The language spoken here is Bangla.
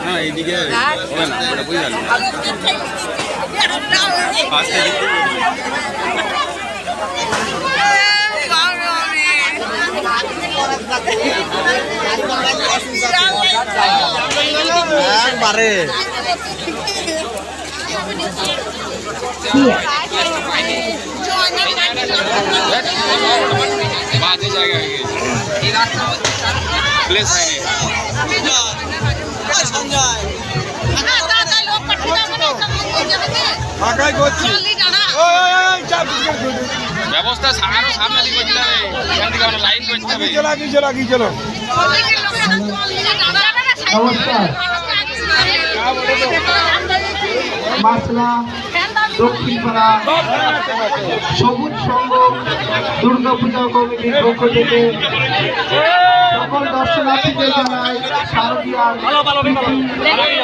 না এইদিকে হবে না, এটা বুঝে গেল পাঁচটা দিক পারে বাজে জায়গা হয়ে গেছে প্লেস হয়নি ব্যবস্থা আরো সামনে দিকে করতে হবে, এখান থেকে আমরা লাইন করতে হবে। চলো নমস্কার মাসলা দক্ষিণপাড়া সবুজ সংঘ দুর্গাপূজা কমিটির পক্ষ থেকে সকল দর্শনার্থীদের জানাই শারদীয়ার